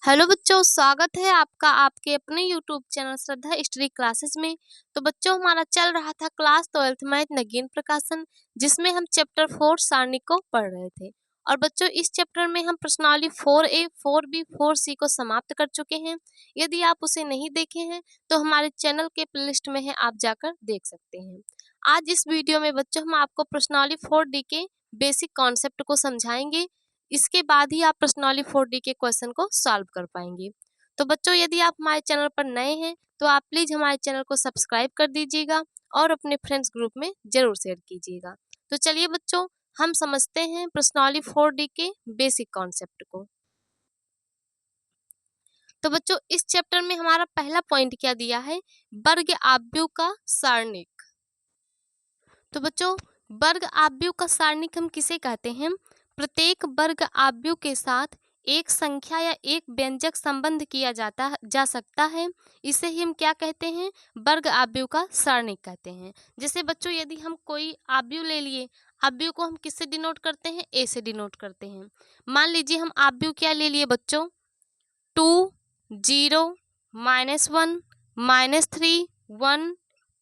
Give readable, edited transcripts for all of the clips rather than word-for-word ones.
Hello बच्चों, स्वागत है आपका आपके अपने यूट्यूब चैनल श्रद्धा हिस्ट्री क्लासेस में। तो बच्चों, हमारा चल रहा था क्लास 12th मैथ नगीन प्रकाशन, जिसमें हम चैप्टर 4 सारणी को पढ़ रहे थे। और बच्चों, इस चैप्टर में हम प्रश्नावली 4A, 4B, 4C को समाप्त कर चुके हैं। यदि आप उसे नहीं देखे हैं तो हमारे चैनल के प्लेलिस्ट में है, आप जाकर देख सकते हैं। आज इस वीडियो में बच्चों हम आपको प्रश्नावली 4D के बेसिक कॉन्सेप्ट को समझाएंगे। इसके बाद ही आप प्रश्नावली 4D के क्वेश्चन को सॉल्व कर पाएंगे। तो बच्चों, यदि आप हमारे चैनल पर नए हैं तो आप प्लीज हमारे चैनल को सब्सक्राइब कर दीजिएगा और अपने फ्रेंड्स ग्रुप में जरूर शेयर कीजिएगा। तो चलिए बच्चों, हम समझते हैं प्रश्नावली 4D के बेसिक कॉन्सेप्ट को। तो बच्चों, इस चैप्टर में हमारा पहला पॉइंट क्या दिया है? वर्ग आव्यूह का सारणिक। तो बच्चों, वर्ग आव्यूह का सारणिक हम किसे कहते हैं? प्रत्येक वर्ग आव्यूह के साथ एक संख्या या एक व्यंजक संबंध किया जा सकता है। इसे ही हम क्या कहते हैं? वर्ग आव्यूह का सारणिक कहते हैं। जैसे बच्चों, यदि हम कोई आव्यूह ले लिए, आव्यूह को हम किससे डिनोट करते हैं? ए से डिनोट करते हैं। मान लीजिए हम आव्यूह क्या ले लिए बच्चों? 2, 0, -1, -3, 1,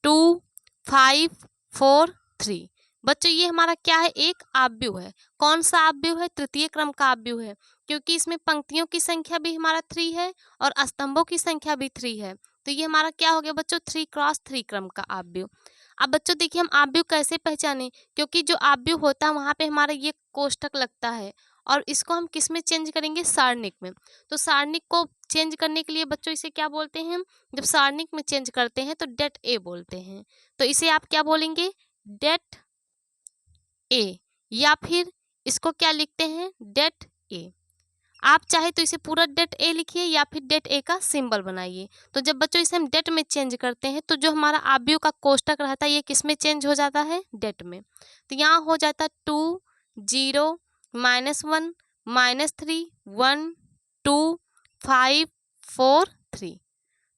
2, 5, 4, 3। बच्चों, ये हमारा क्या है? एक आव्यूह है। कौन सा आव्यूह है? तृतीय क्रम का आव्यूह है, क्योंकि इसमें पंक्तियों की संख्या भी हमारा 3 है और स्तंभों की संख्या भी 3 है। तो ये हमारा क्या हो गया बच्चों? 3x3 क्रम का आव्यूह। अब बच्चों देखिए, हम आव्यूह कैसे पहचाने? क्योंकि जो आव्यूह होता है वहां पे हमारा ये कोष्ठक लगता है और इसको हम किस में चेंज करेंगे? सारणिक में। तो सारणिक को चेंज करने के लिए बच्चों इसे क्या बोलते हैं? जब सारणिक में चेंज करते हैं तो डेट ए बोलते हैं। तो इसे आप क्या बोलेंगे? डेट ए, या फिर इसको क्या लिखते हैं? डेट ए। आप चाहे तो इसे पूरा डेट ए लिखिए या फिर डेट ए का सिंबल बनाइए। तो जब बच्चों इसे हम डेट में चेंज करते हैं तो जो हमारा आव्यूह का कोष्ठक रहता है ये किस में चेंज हो जाता है? डेट में। तो यहाँ हो जाता है 2, 0, -1, -3, 1, 2, 5, 4, 3।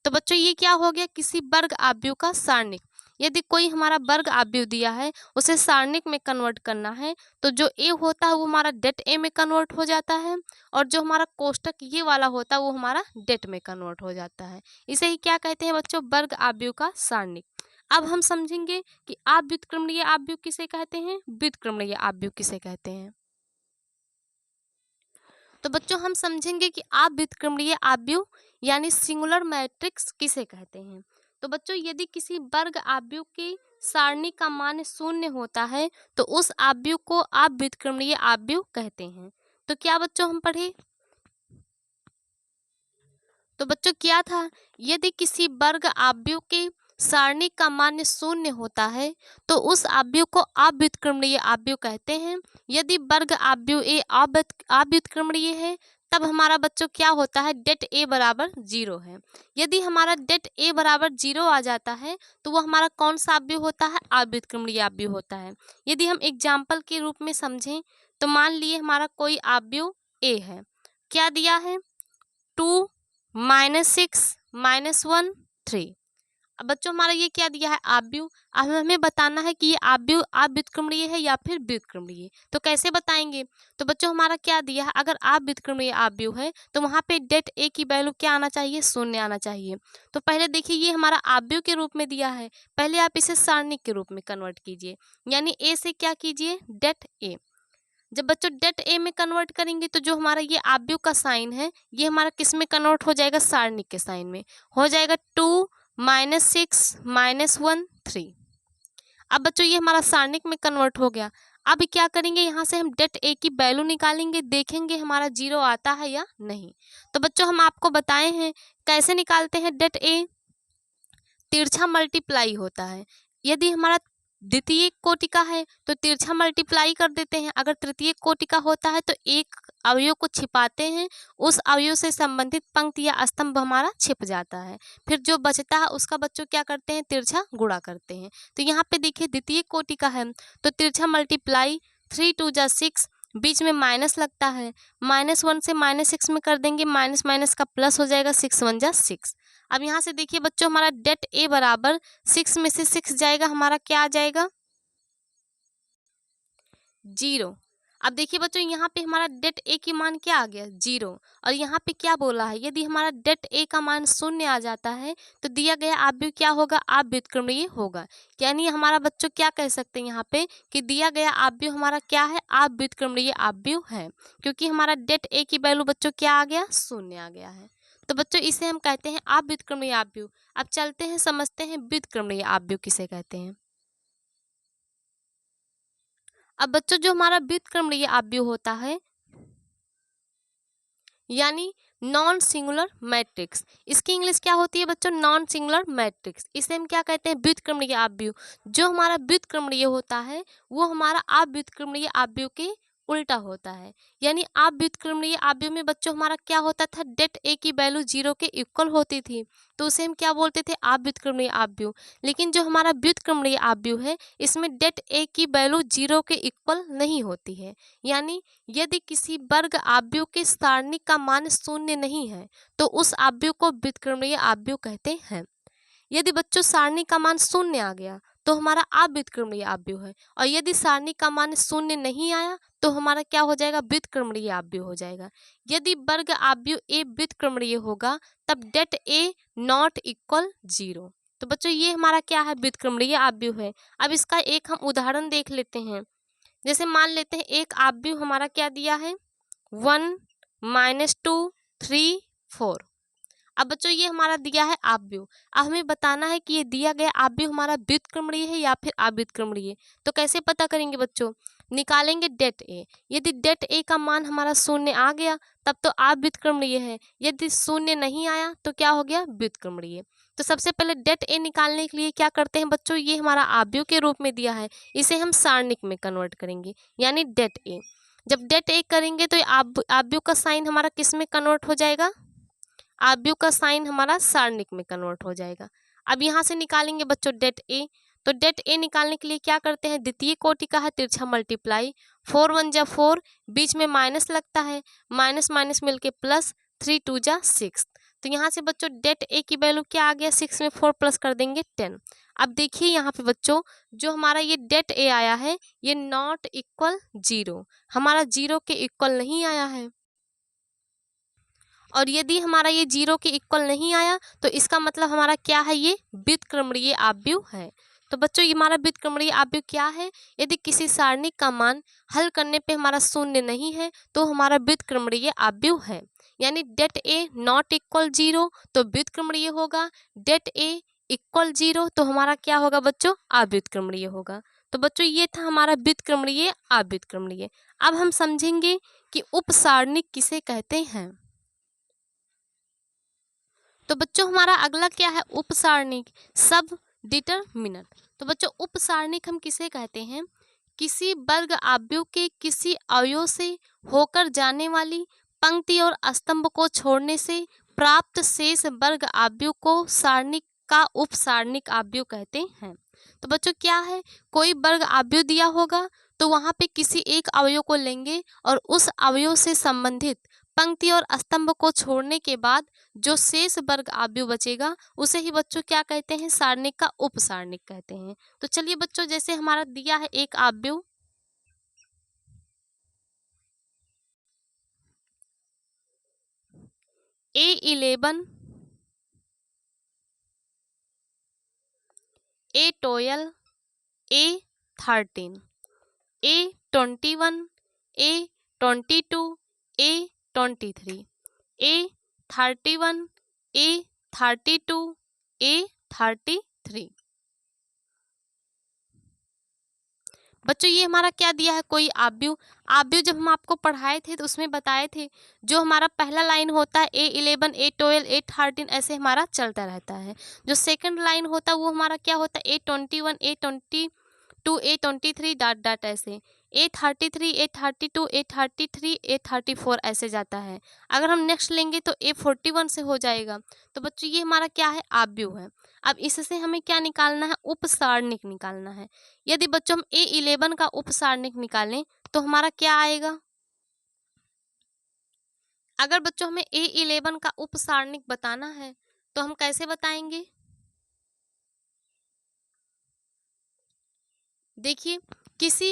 तो बच्चों, ये क्या हो गया? किसी वर्ग आव्यूह का सारणिक। यदि कोई हमारा वर्ग आव्यूह दिया है, उसे सारणिक में कन्वर्ट करना है, तो जो ए होता है वो हमारा डेट ए में कन्वर्ट हो जाता है और जो हमारा कोष्ठक ये वाला होता है वो हमारा डेट में कन्वर्ट हो जाता है। इसे ही क्या कहते हैं बच्चों? वर्ग आव्यूह का सारणिक। अब हम समझेंगे कि अव्युत्क्रमणीय आव्यूह किसे कहते हैं, व्युत्क्रमणीय आव्यूह किसे कहते हैं। तो बच्चों, हम समझेंगे कि अव्युत्क्रमणीय आव्यूह यानी सिंगुलर मैट्रिक्स किसे कहते हैं। तो बच्चों, यदि किसी वर्ग आव्यूह की सारणी का मान 0 होता है तो उस आव्यूह को अव्युत्क्रमणीय आव्यूह कहते हैं। तो क्या बच्चों हम पढ़े? तो बच्चों क्या था? यदि किसी वर्ग आव्यूह के सारणी का मान 0 होता है तो उस आव्यूह को अव्युत्क्रमणीय आव्यूह कहते हैं। यदि वर्ग आव्यूह ए अव्युत्क्रमणीय है तब हमारा बच्चों क्या होता है? डेट ए बराबर 0 है। यदि हमारा डेट ए बराबर 0 आ जाता है तो वो हमारा कौन सा आव्यूह होता है? अव्युत्क्रमणीय आव्यूह होता है। यदि हम एग्जाम्पल के रूप में समझें तो मान लिए हमारा कोई आव्यूह ए है। क्या दिया है? 2, -6, -1, 3। अब बच्चों, हमारा ये क्या दिया है? आव्यूह। अब हमें बताना है कि ये आव्यूह अव्युत्क्रमणीय है या फिर व्युत्क्रमणीय। तो कैसे बताएंगे? तो बच्चों, हमारा क्या दिया है? अगर अव्युत्क्रमणीय आव्यूह है तो वहां पे डेट ए की वैल्यू क्या आना चाहिए? 0 आना चाहिए। तो पहले देखिए, ये हमारा आव्यूह के रूप में दिया है, पहले आप इसे सारणिक के रूप में कन्वर्ट कीजिए, यानी ए से क्या कीजिए? डेट ए। जब बच्चों डेट ए में कन्वर्ट करेंगे तो जो हमारा ये आव्यूह का साइन है ये हमारा किस में कन्वर्ट हो जाएगा? सारणिक के साइन में हो जाएगा। 2, -6, -1, 3। अब बच्चों ये हमारा सारणिक में कन्वर्ट हो गया। अब क्या करेंगे? यहाँ से हम डेट ए की वैल्यू निकालेंगे, देखेंगे हमारा 0 आता है या नहीं। तो बच्चों, हम आपको बताए हैं कैसे निकालते हैं डेट ए। तिरछा मल्टीप्लाई होता है। यदि हमारा द्वितीय कोटि का है तो तिरछा मल्टीप्लाई कर देते हैं। अगर तृतीय कोटि का होता है तो एक अवयव को छिपाते हैं, उस अवयव से संबंधित पंक्ति या स्तंभ हमारा छिप जाता है। फिर जो बचता है उसका बच्चों क्या करते हैं? तिरछा गुणा करते हैं। तो यहाँ पे देखिए द्वितीय कोटि का है तो तिरछा मल्टीप्लाई 3 2 जा 6, बीच में माइनस लगता है, -1 से -6 में कर देंगे, माइनस माइनस का प्लस हो जाएगा, 6 1 जा 6। अब यहाँ से देखिए बच्चों, हमारा डेट ए बराबर 6 में से 6 जाएगा, हमारा क्या आ जाएगा? 0। अब देखिए बच्चों, यहाँ पे हमारा डेट ए की मान क्या आ गया, 0। और यहाँ पे क्या बोला है, यदि हमारा डेट ए का मान 0 आ जाता है तो दिया गया आव्यूह क्या होगा, अव्युत्क्रमणीय होगा। यानी हमारा बच्चों क्या कह सकते हैं यहाँ पे कि दिया गया आव्यूह हमारा क्या है, अव्युत्क्रमणीय आव्यूह है, क्योंकि हमारा डेट ए की वैल्यू बच्चों क्या आ गया, 0 आ गया है। तो बच्चों इसे हम कहते हैं अव्युत्क्रमणीय आव्यूह। अब चलते हैं समझते हैं व्युत्क्रमणीय आव्यूह किसे कहते हैं। अब बच्चों जो हमारा व्युत्क्रमणीय आव्यूह होता है यानी नॉन सिंगुलर मैट्रिक्स, इसकी इंग्लिश क्या होती है बच्चों, नॉन सिंगुलर मैट्रिक्स। इसे हम क्या कहते हैं, व्युत्क्रमणीय आव्यूह। जो हमारा व्युत्क्रमणीय होता है वो हमारा अव्युत्क्रमणीय आव्यूह के उल्टा होता है। यानी अव्युत्क्रमणीय आव्यूह में बच्चों हमारा क्या होता था, डेट ए की वैल्यू 0 के इक्वल होती थी, तो उसे हम क्या बोलते थे, अव्युत्क्रमणीय आव्यूह। लेकिन जो हमारा व्युत्क्रमणीय आव्यूह है इसमें डेट ए की वैल्यू 0 के इक्वल नहीं होती है। यानी यदि किसी वर्ग आव्यूह के सारणिक का मान 0 नहीं है तो उस आव्यूह को व्युत्क्रमणीय आव्यूह कहते हैं। यदि बच्चों सारणी का मान 0 आ गया तो हमारा अव्युत्क्रमणीय आव्यूह है, और यदि सारणी का मान 0 नहीं आया तो हमारा क्या हो जाएगा, व्युत्क्रमणीय आव्यूह हो जाएगा। यदि वर्ग आव्यूह ए व्युत्क्रमणीय होगा तब डेट ए नॉट इक्वल 0। तो बच्चों ये हमारा क्या है, व्युत्क्रमणीय आव्यूह है। अब इसका एक हम उदाहरण देख लेते हैं। जैसे मान लेते हैं एक आव्यूह हमारा क्या दिया है, 1 -2 3 4। अब बच्चों ये हमारा दिया है आव्यूह। अब हमें बताना है कि ये दिया गया आव्यूह हमारा व्युत्क्रमणीय है या फिर अव्युत्क्रमणीय। तो कैसे पता करेंगे बच्चों, निकालेंगे डेट ए। यदि डेट ए का मान हमारा 0 आ गया तब तो अव्युत्क्रमणीय है, यदि 0 नहीं आया तो क्या हो गया, व्युत्क्रमणीय। तो सबसे पहले डेट ए निकालने के लिए क्या करते हैं बच्चों, ये हमारा आव्यूह के रूप में दिया है, इसे हम सारणिक में कन्वर्ट करेंगे, यानी डेट ए। जब डेट ए करेंगे तो आव्यूह का साइन हमारा किस में कन्वर्ट हो जाएगा, आव्यूह का साइन हमारा सारणिक में कन्वर्ट हो जाएगा। अब यहाँ से निकालेंगे बच्चों डेट ए। तो डेट ए निकालने के लिए क्या करते हैं, द्वितीय कोटि का है तिरछा मल्टीप्लाई, 4 1 जा 4, बीच में माइनस लगता है, माइनस माइनस मिलके प्लस, 3 2 जा 6। तो यहाँ से बच्चों डेट ए की वैल्यू क्या आ गया, 6 में 4 प्लस कर देंगे 10। अब देखिए यहाँ पे बच्चों जो हमारा ये डेट ए आया है ये नॉट इक्वल 0, हमारा 0 के इक्वल नहीं आया है। और यदि हमारा ये 0 के इक्वल नहीं आया तो इसका मतलब हमारा क्या है, ये व्युत्क्रमणीय आव्यूह है। तो बच्चों ये हमारा व्युत्क्रमणीय आव्यूह क्या है, यदि किसी सारणी का मान हल करने पे हमारा 0 नहीं है तो हमारा व्युत्क्रमणीय आव्यूह है। यानी डेट ए नॉट इक्वल 0 तो व्युत्क्रमणीय होगा, डेट ए इक्वल 0 तो हमारा क्या होगा बच्चों, अव्युत्क्रमणीय होगा। तो बच्चों ये था हमारा व्युत्क्रमणीय अव्युत्क्रमणीय। अब हम समझेंगे कि उपसारणिक किसे कहते हैं। तो बच्चों हमारा अगला क्या है, उपसारणिक सब डिटरमिनेंट। तो बच्चों उपसारणिक हम किसे कहते हैं, किसी वर्ग आव्यूह के किसी अवयव से होकर जाने वाली पंक्ति और स्तंभ को छोड़ने से प्राप्त शेष वर्ग आव्यूह को सारणिक का उपसारणिक आव्यूह कहते हैं। तो बच्चों क्या है, कोई वर्ग आव्यूह दिया होगा तो वहां पे किसी एक अवयव को लेंगे और उस अवयव से संबंधित पंक्ति और स्तंभ को छोड़ने के बाद जो शेष वर्ग आव्यूह बचेगा उसे ही बच्चों क्या कहते हैं, सारणिक का उपसारणिक कहते हैं। तो चलिए बच्चों जैसे हमारा दिया है एक आव्यूह A11 A12 A13 A21 A22 A23 A31 A32 A33। बच्चों ये हमारा क्या दिया है, कोई आव्यूह। आव्यूह जब हम आपको पढ़ाए थे तो उसमें बताए थे जो हमारा पहला लाइन होता है A11 A12 A13 ऐसे हमारा चलता रहता है। जो सेकंड लाइन होता है वो हमारा क्या होता है A21 A22 A23 dot dot ऐसे, A33 A32 A33 A34 ऐसे जाता है। अगर हम नेक्स्ट लेंगे तो A41 से हो जाएगा। तो बच्चों ये हमारा क्या है, आव्यूह है। अब इससे हमें क्या निकालना है, उपसारणिक निकालना है। यदि बच्चों हम A11 का उपसारणिक निकालें तो हमारा क्या आएगा, अगर बच्चों हमें A11 का उपसारणिक बताना है तो हम कैसे बताएंगे, देखिए किसी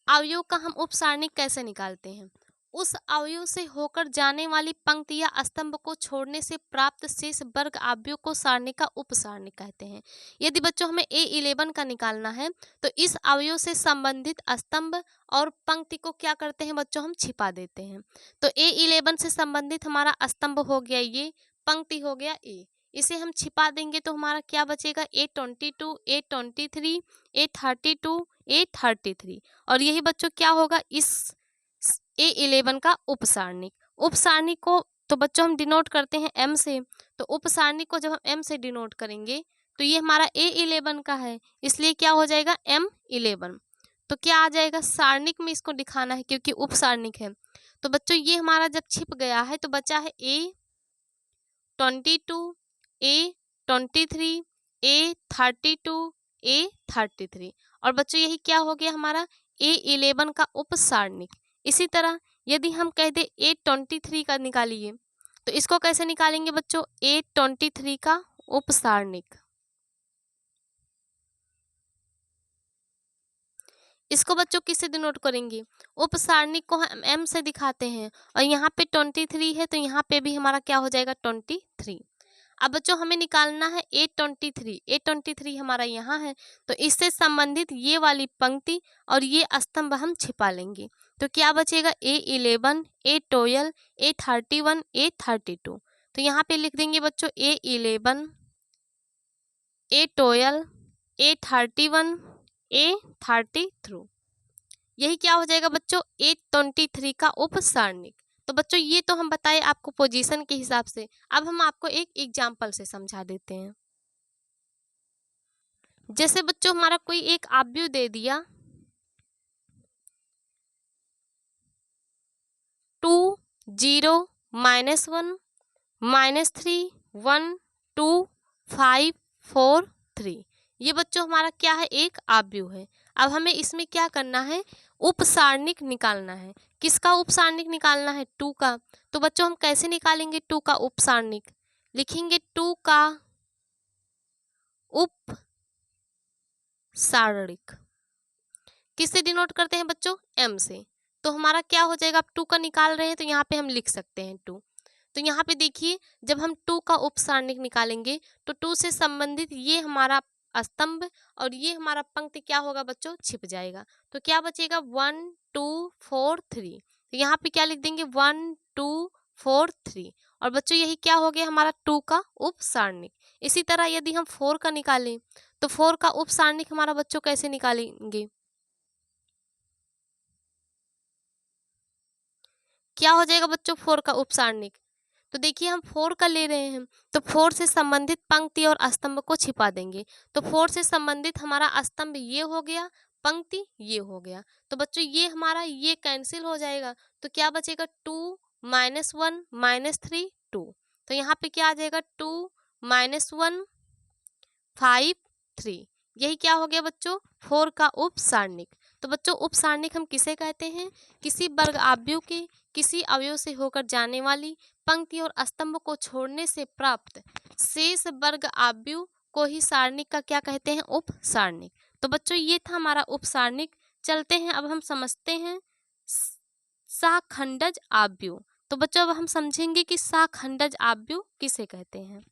अवयव का हम उपसारणिक कैसे निकालते हैं? उस अवयव से होकर जाने वाली पंक्ति या स्तंभ को छोड़ने से प्राप्त शेष वर्ग अवयव को सारणी का उपसारणिक कहते हैं। यदि बच्चों हमें A11 का निकालना है तो इस अवयव से संबंधित स्तंभ और पंक्ति को क्या करते हैं बच्चों, हम छिपा देते हैं। तो A11 से संबंधित हमारा स्तंभ हो गया ये, पंक्ति हो गया A, इसे हम छिपा देंगे तो हमारा क्या बचेगा, A22, A23, A32, A33। और यही बच्चों क्या होगा, इस A11 का उपसारणिक। उपसारणिक को तो बच्चों हम डिनोट करते हैं M से, तो उपसारणिक को जब हम M से डिनोट करेंगे तो ये हमारा A11 का है, इसलिए क्या हो जाएगा M11। तो क्या आ जाएगा, सारणिक में इसको दिखाना है क्योंकि उपसारणिक है। तो बच्चों ये हमारा जब छिप गया है तो बचा है A22, A23, A32, A33। और बच्चों यही क्या हो गया हमारा A11 का उपसारणिक। इसी तरह यदि हम कह दे A23 का निकालिए तो इसको कैसे निकालेंगे बच्चों, A23 का उपसारणिक। इसको बच्चों किससे डिनोट करेंगे, उपसारणिक को हम M से दिखाते हैं और यहाँ पे 23 है तो यहाँ पे भी हमारा क्या हो जाएगा 23। अब बच्चों हमें निकालना है A23 हमारा यहाँ है तो इससे संबंधित ये वाली पंक्ति और ये स्तंभ हम छिपा लेंगे। तो क्या बचेगा, A11, A12, A31, A32। तो यहाँ पे लिख देंगे बच्चों A11, A12, A31, A33। यही क्या हो जाएगा बच्चों, A23 का उपसारणिक। तो बच्चों ये तो हम बताए आपको पोजीशन के हिसाब से, अब हम आपको एक एग्जाम्पल से समझा देते हैं। जैसे बच्चों हमारा कोई एक अवयव दे दिया 2 0 -1 -3 1 2 5 4 3। ये बच्चों हमारा क्या है, एक अवयव है। अब हमें इसमें क्या करना है, उपसारणिक निकालना है। किसका उपसारणिक निकालना है, 2 का। तो बच्चों हम कैसे निकालेंगे 2 का उपसारणिक, लिखेंगे 2 का उपसारणिक। किससे डिनोट करते हैं बच्चों, M से। तो हमारा क्या हो जाएगा, अब 2 का निकाल रहे हैं तो यहाँ पे हम लिख सकते हैं 2। तो यहाँ पे देखिए जब हम 2 का उपसारणिक निकालेंगे तो 2 से संबंधित ये हमारा स्तंभ और ये हमारा पंक्ति क्या होगा बच्चों, छिप जाएगा। तो क्या बचेगा 1 2 4 3। तो यहाँ पे क्या लिख देंगे 1 2 4 3। और बच्चों यही क्या हो गया हमारा 2 का उपसारणिक। इसी तरह यदि हम 4 का निकालें तो 4 का उपसारणिक हमारा बच्चों कैसे निकालेंगे, क्या हो जाएगा बच्चों 4 का उपसारणिक। तो देखिए हम 4 का ले रहे हैं तो 4 से संबंधित पंक्ति और स्तंभ को छिपा देंगे। तो 4 से संबंधित हमारा स्तंभ ये हो गया, पंक्ति ये हो गया। तो बच्चों ये हमारा ये कैंसिल हो जाएगा तो क्या बचेगा 2 -1 -3 2। तो यहाँ पे क्या आ जाएगा 2 -1 5 3। यही क्या हो गया बच्चों 4 का उपसारणिक। तो बच्चों उपसारणिक हम किसे कहते हैं, किसी वर्ग अवयव के किसी अवयव से होकर जाने वाली पंक्ति और स्तंभ को छोड़ने से प्राप्त शेष वर्ग अवयव को ही सारणिक का क्या कहते हैं, उपसारणिक। तो बच्चों ये था हमारा उपसारणिक। चलते हैं अब हम समझते हैं सहखंडज अवयव। तो बच्चों अब हम समझेंगे कि सहखंडज अवयव किसे कहते हैं।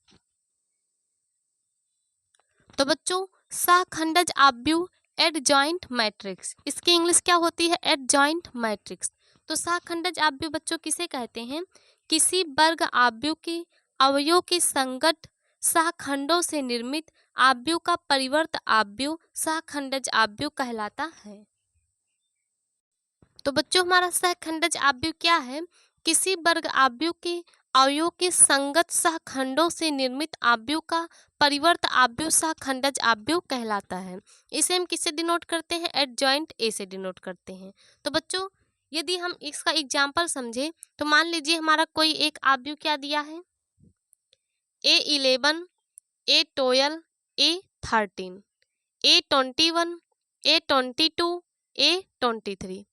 तो बच्चों सहखंडज अवयव एडजॉइंट मैट्रिक्स, इसकी इंग्लिश क्या होती है, एडजॉइंट मैट्रिक्स। तो सहखंडज अवयव बच्चों किसे कहते हैं, किसी वर्ग अवयव के अवयव के संगत सहखंडों से निर्मित अवयव का परिवर्त अवयव सहखंडज अवयव कहलाता है। तो बच्चों हमारा सहखंडज अवयव क्या है, किसी वर्ग अवयव के अवयव के संगत सहखंडों से निर्मित अवयव का परिवर्त अवयव सहखंडज अवयव कहलाता है। इसे हम किससे डिनोट करते हैं, एडजॉइंट ए से डिनोट करते हैं। तो बच्चों यदि हम इसका एग्जाम्पल समझे तो मान लीजिए हमारा कोई एक अवयव क्या दिया है, A11, A12, A13, A21, A22, A23,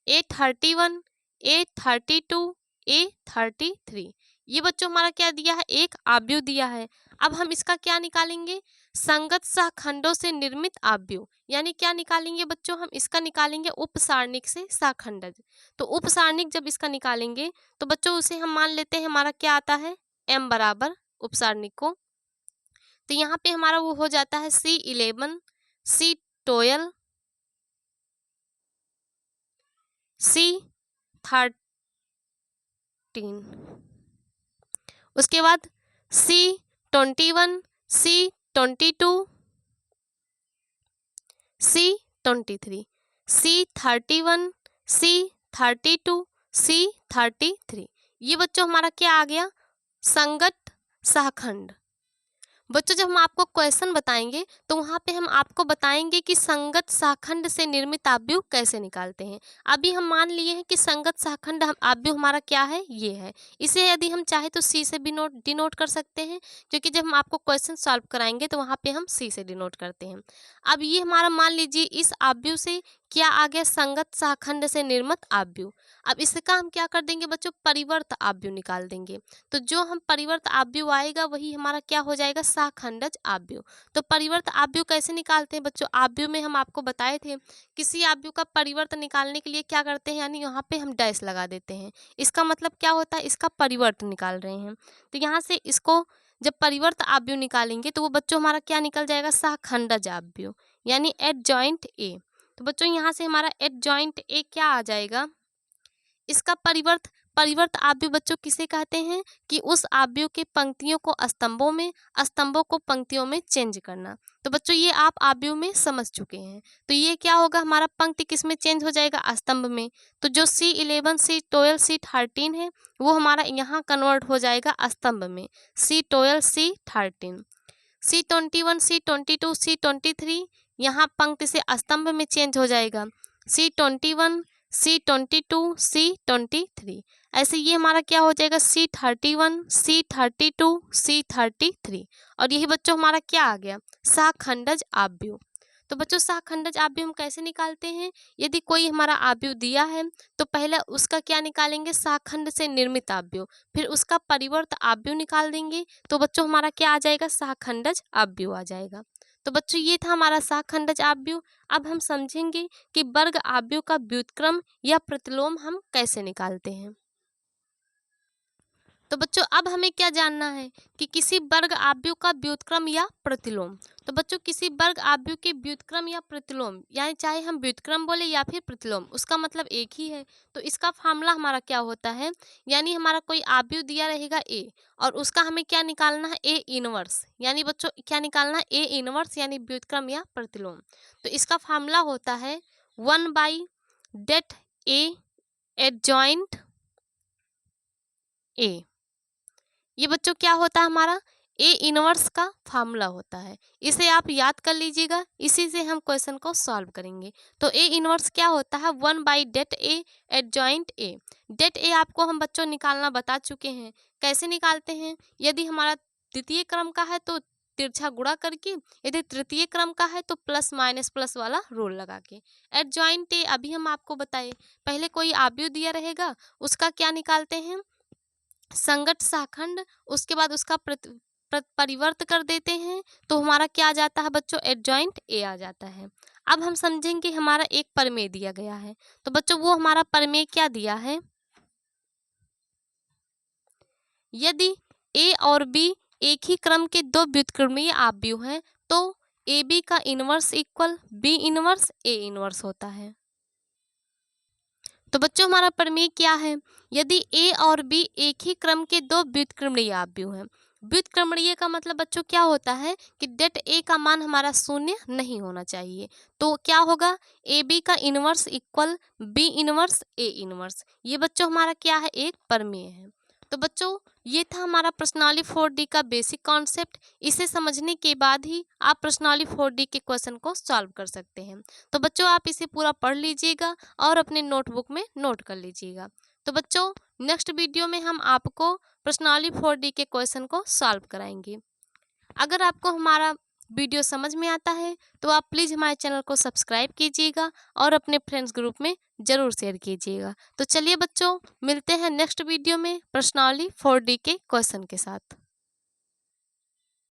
A31, A32, A33। ये बच्चों हमारा क्या दिया है, एक आव्यूह दिया है। अब हम इसका क्या निकालेंगे, संगत सहखंडों से निर्मित आव्यूह, यानी क्या निकालेंगे बच्चों, हम इसका निकालेंगे उपसारणिक से सहखंडज। तो उपसारणिक जब इसका निकालेंगे तो बच्चों उसे हम मान लेते हैं हमारा क्या आता है, m बराबर उपसारणिक को। तो यहाँ पे हमारा वो हो जाता है C11, C12, C13, उसके बाद C21, C22, C23, C31, C32, C33। ये बच्चों हमारा क्या आ गया, संगत सहखंड। बच्चों जब हम आपको क्वेश्चन बताएंगे तो वहाँ पे हम आपको बताएंगे कि संगत सहखंड से निर्मित आव्यूह कैसे निकालते हैं। अभी हम मान लिए हैं कि संगत सहखंड आव्यूह हमारा क्या है, ये है। इसे यदि हम चाहे तो सी से भी डिनोट कर सकते हैं, क्योंकि जब हम आपको क्वेश्चन सॉल्व कराएंगे तो वहाँ पे हम सी से डिनोट करते हैं। अब ये हमारा मान लीजिए इस आव्यूह से क्या आ गया, संगत सहखंड से निर्मित आव्यूह। अब इसका हम क्या कर देंगे बच्चों, परिवर्त आव्यूह निकाल देंगे। तो जो हम परिवर्त आव्यूह आएगा वही हमारा क्या हो जाएगा, सहखंडज आव्यूह। तो परिवर्त आव्यूह कैसे निकालते हैं बच्चों, आव्यूह में हम आपको बताए थे किसी आव्यूह का परिवर्त निकालने के लिए क्या करते हैं, यानी यहाँ पे हम डैश लगा देते हैं। इसका मतलब क्या होता है, इसका परिवर्त निकाल रहे हैं। तो यहाँ से इसको जब परिवर्त आव्यूह निकालेंगे तो वो बच्चों हमारा क्या निकल जाएगा, सहखंडज आव्यूह, यानी एडजॉइंट ए। तो बच्चों यहाँ से हमारा एडजॉइंट ए क्या आ जाएगा, इसका परिवर्त आव्यूह बच्चों किसे कहते हैं, कि उस आव्यूह के पंक्तियों को स्तंभों में, स्तंभों को पंक्तियों में चेंज करना। तो बच्चों ये आप आव्यूह में समझ चुके हैं। तो ये क्या होगा, हमारा पंक्ति किस में चेंज हो जाएगा, स्तंभ में। तो जो C11, C12, C13 है वो हमारा यहाँ कन्वर्ट हो जाएगा स्तंभ में, C12, C13, C21, C22, C23 यहाँ पंक्ति से स्तंभ में चेंज हो जाएगा, C21, C22, C23। ऐसे ये हमारा क्या हो जाएगा, C31, C32, C33। और यही बच्चों हमारा क्या आ गया, सहखंडज आव्यूह। तो बच्चों सहखंडज आव्यूह हम कैसे निकालते हैं, यदि कोई हमारा आव्यूह दिया है तो पहले उसका क्या निकालेंगे, सहखंड से निर्मित आव्यूह, फिर उसका परिवर्त आव्यूह निकाल देंगे। तो बच्चों हमारा क्या आ जाएगा, सहखंडज आव्यूह आ जाएगा। तो बच्चों ये था हमारा सहखंडज आव्यूह। अब हम समझेंगे कि वर्ग आव्यूह का व्युत्क्रम या प्रतिलोम हम कैसे निकालते हैं। तो बच्चों अब हमें क्या जानना है कि किसी वर्ग आव्यूह का व्युत्क्रम या प्रतिलोम। तो बच्चों किसी वर्ग आव्यूह के व्युत्क्रम या प्रतिलोम, यानी चाहे हम व्युत्क्रम बोले या फिर प्रतिलोम, उसका मतलब एक ही है। तो इसका फार्मूला हमारा क्या होता है, यानी हमारा कोई आव्यूह दिया रहेगा ए और उसका हमें क्या निकालना है, ए इनवर्स, यानी बच्चों क्या निकालना है, ए इनवर्स, यानी व्युत्क्रम या प्रतिलोम। तो इसका फार्मूला होता है 1/det A एडजॉइंट ए। ये बच्चों क्या होता है, हमारा ए इनवर्स का फार्मूला होता है। इसे आप याद कर लीजिएगा, इसी से हम क्वेश्चन को सॉल्व करेंगे। तो ए इनवर्स क्या होता है, 1/det A adjoint A. det A आपको हम बच्चों निकालना बता चुके हैं, कैसे निकालते हैं। यदि हमारा द्वितीय क्रम का है तो तिरछा गुणा करके, यदि तृतीय क्रम का है तो प्लस माइनस प्लस वाला रूल लगा के। एडजॉइंट ए अभी हम आपको बताए, पहले कोई आव्यूह दिया रहेगा उसका क्या निकालते हैं, संगत सहखंड, उसके बाद उसका परिवर्त कर देते हैं तो हमारा क्या आ जाता है बच्चों, एडजॉइंट ए आ जाता है। अब हम समझेंगे हमारा एक प्रमेय दिया गया है। तो बच्चों वो हमारा प्रमेय क्या दिया है, यदि ए और बी एक ही क्रम के दो व्युत्क्रमीय आव्यूह हैं तो ए बी का inverse equal B inverse A inverse होता है। तो बच्चों हमारा प्रमेय क्या है, यदि ए और बी एक ही क्रम के दो व्युत्क्रमणीय आव्यूह हैं। व्युत्क्रमणीय का मतलब बच्चों क्या होता है कि det A का मान हमारा शून्य नहीं होना चाहिए। तो क्या होगा, ए बी का inverse equal B inverse A inverse. ये बच्चों हमारा क्या है, एक प्रमेय है। तो बच्चों ये था हमारा प्रश्नावली 4D का बेसिक कॉन्सेप्ट। इसे समझने के बाद ही आप प्रश्नावली 4D के क्वेश्चन को सॉल्व कर सकते हैं। तो बच्चों आप इसे पूरा पढ़ लीजिएगा और अपने नोटबुक में नोट कर लीजिएगा। तो बच्चों नेक्स्ट वीडियो में हम आपको प्रश्नावली 4D के क्वेश्चन को सॉल्व कराएंगे। अगर आपको हमारा वीडियो समझ में आता है तो आप प्लीज़ हमारे चैनल को सब्सक्राइब कीजिएगा और अपने फ्रेंड्स ग्रुप में ज़रूर शेयर कीजिएगा। तो चलिए बच्चों, मिलते हैं नेक्स्ट वीडियो में प्रश्नावली 4D के क्वेश्चन के साथ।